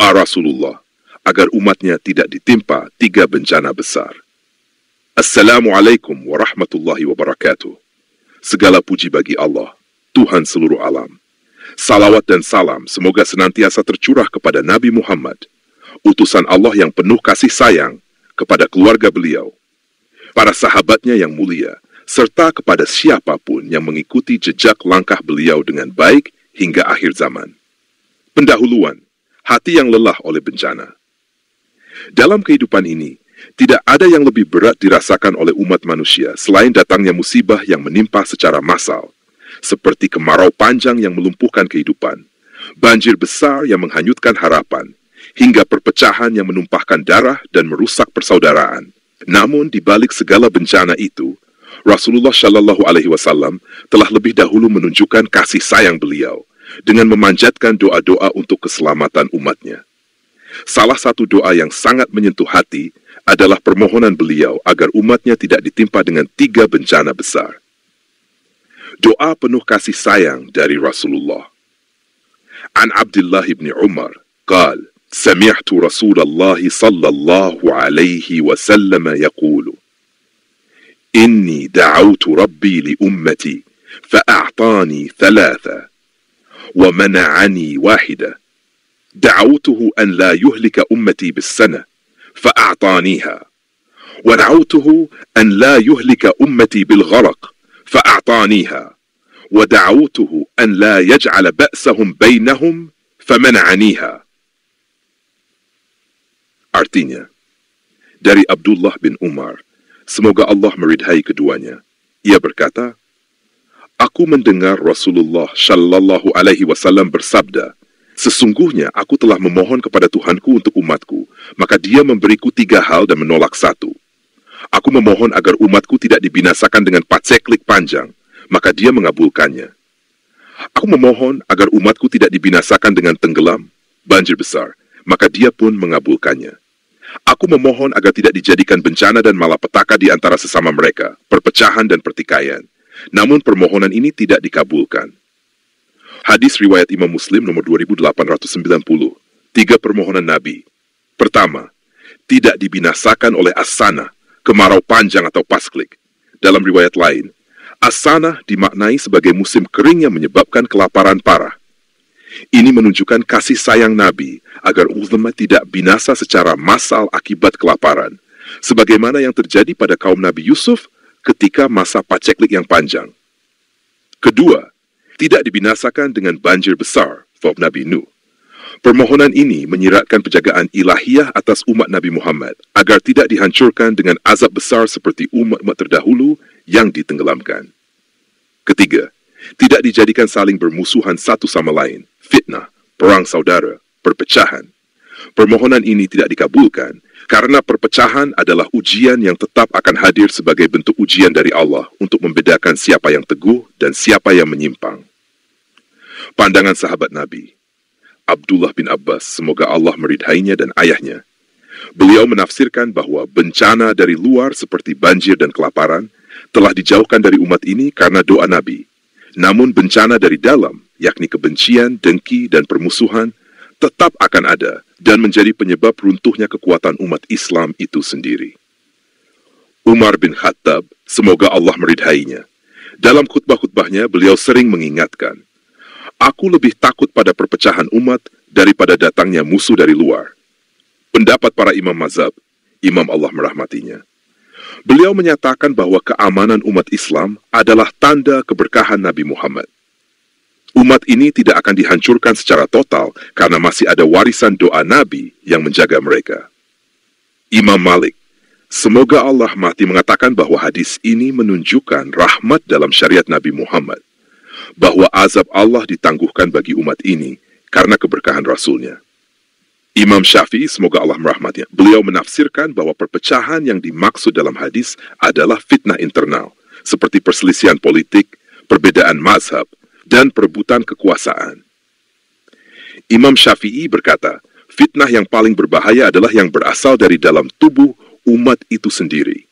Doa Rasulullah agar umatnya tidak ditimpa 3 bencana besar. Assalamualaikum warahmatullahi wabarakatuh. Segala puji bagi Allah, Tuhan seluruh alam. Salawat dan salam semoga senantiasa tercurah kepada Nabi Muhammad, utusan Allah yang penuh kasih sayang, kepada keluarga beliau, para sahabatnya yang mulia, serta kepada siapapun yang mengikuti jejak langkah beliau dengan baik hingga akhir zaman. Pendahuluan, hati yang lelah oleh bencana. Dalam kehidupan ini, tidak ada yang lebih berat dirasakan oleh umat manusia selain datangnya musibah yang menimpa secara massal, seperti kemarau panjang yang melumpuhkan kehidupan, banjir besar yang menghanyutkan harapan, hingga perpecahan yang menumpahkan darah dan merusak persaudaraan. Namun di balik segala bencana itu, Rasulullah Shallallahu Alaihi Wasallam telah lebih dahulu menunjukkan kasih sayang beliau dengan memanjatkan doa-doa untuk keselamatan umatnya. Salah satu doa yang sangat menyentuh hati adalah permohonan beliau agar umatnya tidak ditimpa dengan 3 bencana besar. Doa penuh kasih sayang dari Rasulullah. An Abdullah ibn Umar, قال: سمعت رسول الله صلى الله عليه وسلم يقول: إني دعوت ربي لأمتي فأعطاني 3 ومنعني 1. دعوته أن لا يهلك أمتي بالسنة فأعطانيها، ودعوته أن لا يهلك أمتي بالغرق فأعطانيها، ودعوته أن لا يجعل بأسهم بينهم فمنعنيها. Artinya, dari Abdullah bin Umar, semoga Allah meridhai keduanya, ia berkata, aku mendengar Rasulullah Shallallahu Alaihi Wasallam bersabda, sesungguhnya aku telah memohon kepada Tuhanku untuk umatku, maka dia memberiku 3 hal dan menolak 1. Aku memohon agar umatku tidak dibinasakan dengan paceklik panjang, maka dia mengabulkannya. Aku memohon agar umatku tidak dibinasakan dengan tenggelam, banjir besar, maka dia pun mengabulkannya. Aku memohon agar tidak dijadikan bencana dan malapetaka di antara sesama mereka, perpecahan dan pertikaian. Namun permohonan ini tidak dikabulkan. Hadis riwayat Imam Muslim nomor 2890. 3 permohonan Nabi. Pertama, tidak dibinasakan oleh as-sana, kemarau panjang atau pasklik. Dalam riwayat lain, as-sana dimaknai sebagai musim kering yang menyebabkan kelaparan parah. Ini menunjukkan kasih sayang Nabi agar umat tidak binasa secara massal akibat kelaparan, sebagaimana yang terjadi pada kaum Nabi Yusuf ketika masa paceklik yang panjang. Kedua, tidak dibinasakan dengan banjir besar, bab Nabi Nuh. Permohonan ini menyiratkan penjagaan ilahiyah atas umat Nabi Muhammad agar tidak dihancurkan dengan azab besar seperti umat-umat terdahulu yang ditenggelamkan. Ketiga, tidak dijadikan saling bermusuhan satu sama lain, fitnah, perang saudara, perpecahan. Permohonan ini tidak dikabulkan karena perpecahan adalah ujian yang tetap akan hadir sebagai bentuk ujian dari Allah untuk membedakan siapa yang teguh dan siapa yang menyimpang. Pandangan sahabat Nabi, Abdullah bin Abbas, semoga Allah meridhainya dan ayahnya. Beliau menafsirkan bahwa bencana dari luar seperti banjir dan kelaparan telah dijauhkan dari umat ini karena doa Nabi. Namun bencana dari dalam, yakni kebencian, dengki, dan permusuhan, tetap akan ada dan menjadi penyebab runtuhnya kekuatan umat Islam itu sendiri. Umar bin Khattab, semoga Allah meridhainya, dalam khutbah-khutbahnya beliau sering mengingatkan, aku lebih takut pada perpecahan umat daripada datangnya musuh dari luar. Pendapat para imam mazhab, imam Allah merahmatinya. Beliau menyatakan bahwa keamanan umat Islam adalah tanda keberkahan Nabi Muhammad. Umat ini tidak akan dihancurkan secara total karena masih ada warisan doa Nabi yang menjaga mereka. Imam Malik, semoga Allah mati, mengatakan bahwa hadis ini menunjukkan rahmat dalam syariat Nabi Muhammad, bahwa azab Allah ditangguhkan bagi umat ini karena keberkahan Rasulnya. Imam Syafi'i, semoga Allah merahmatinya, beliau menafsirkan bahwa perpecahan yang dimaksud dalam hadis adalah fitnah internal, seperti perselisihan politik, perbedaan mazhab, dan perebutan kekuasaan. Imam Syafi'i berkata, fitnah yang paling berbahaya adalah yang berasal dari dalam tubuh umat itu sendiri.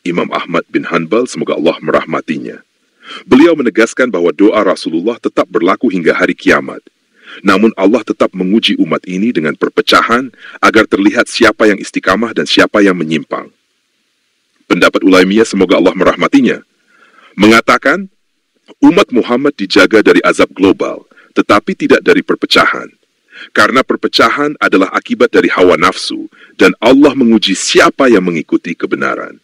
Imam Ahmad bin Hanbal, semoga Allah merahmatinya, beliau menegaskan bahwa doa Rasulullah tetap berlaku hingga hari kiamat, Namun Allah tetap menguji umat ini dengan perpecahan agar terlihat siapa yang istiqamah dan siapa yang menyimpang. Pendapat Ulaimiyah, semoga Allah merahmatinya, mengatakan umat Muhammad dijaga dari azab global, tetapi tidak dari perpecahan. Karena perpecahan adalah akibat dari hawa nafsu, dan Allah menguji siapa yang mengikuti kebenaran.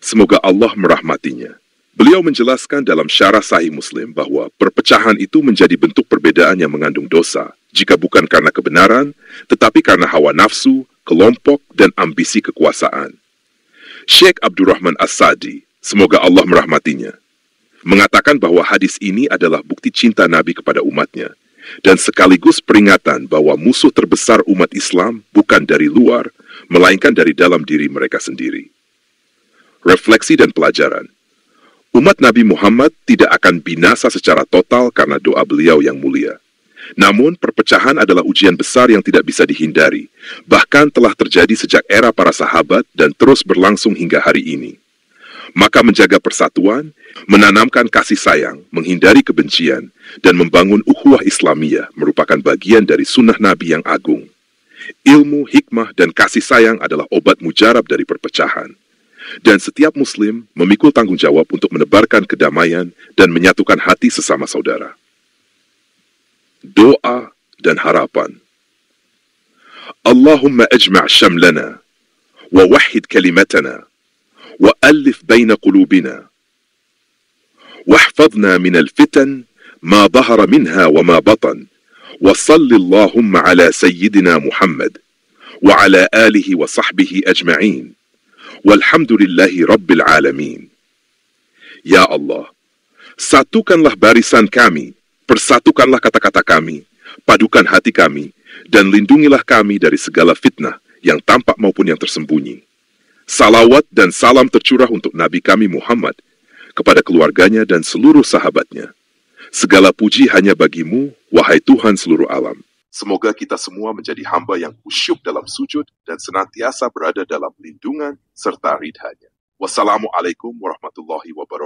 Semoga Allah merahmatinya. Beliau menjelaskan dalam syarah Sahih Muslim bahwa perpecahan itu menjadi bentuk perbedaan yang mengandung dosa, jika bukan karena kebenaran, tetapi karena hawa nafsu, kelompok, dan ambisi kekuasaan. Syekh Abdurrahman As-Sadi, semoga Allah merahmatinya, mengatakan bahwa hadis ini adalah bukti cinta Nabi kepada umatnya, dan sekaligus peringatan bahwa musuh terbesar umat Islam bukan dari luar, melainkan dari dalam diri mereka sendiri. Refleksi dan pelajaran. Umat Nabi Muhammad tidak akan binasa secara total karena doa beliau yang mulia. Namun, perpecahan adalah ujian besar yang tidak bisa dihindari, bahkan telah terjadi sejak era para sahabat dan terus berlangsung hingga hari ini. Maka menjaga persatuan, menanamkan kasih sayang, menghindari kebencian, dan membangun ukhuwah Islamiyah merupakan bagian dari sunnah Nabi yang agung. Ilmu, hikmah, dan kasih sayang adalah obat mujarab dari perpecahan. Dan setiap Muslim memikul tanggung jawab untuk menebarkan kedamaian dan menyatukan hati sesama saudara. Doa dan harapan. Allahumma ajma' syamlana, wa wahid kalimatana, wa alif baina qulubina, واحفظنا من الفتن ما ظهر منها وما بطن وصل اللهم على سيدنا محمد وعلى آله وصحبه أجمعين والحمد لله رب العالمين. Ya Allah, satukanlah barisan kami, persatukanlah kata-kata kami, padukan hati kami, dan lindungilah kami dari segala fitnah yang tampak maupun yang tersembunyi. Salawat dan salam tercurah untuk Nabi kami Muhammad, kepada keluarganya dan seluruh sahabatnya. Segala puji hanya bagimu, wahai Tuhan seluruh alam. Semoga kita semua menjadi hamba yang khusyuk dalam sujud dan senantiasa berada dalam lindungan serta ridhanya. Wassalamualaikum warahmatullahi wabarakatuh.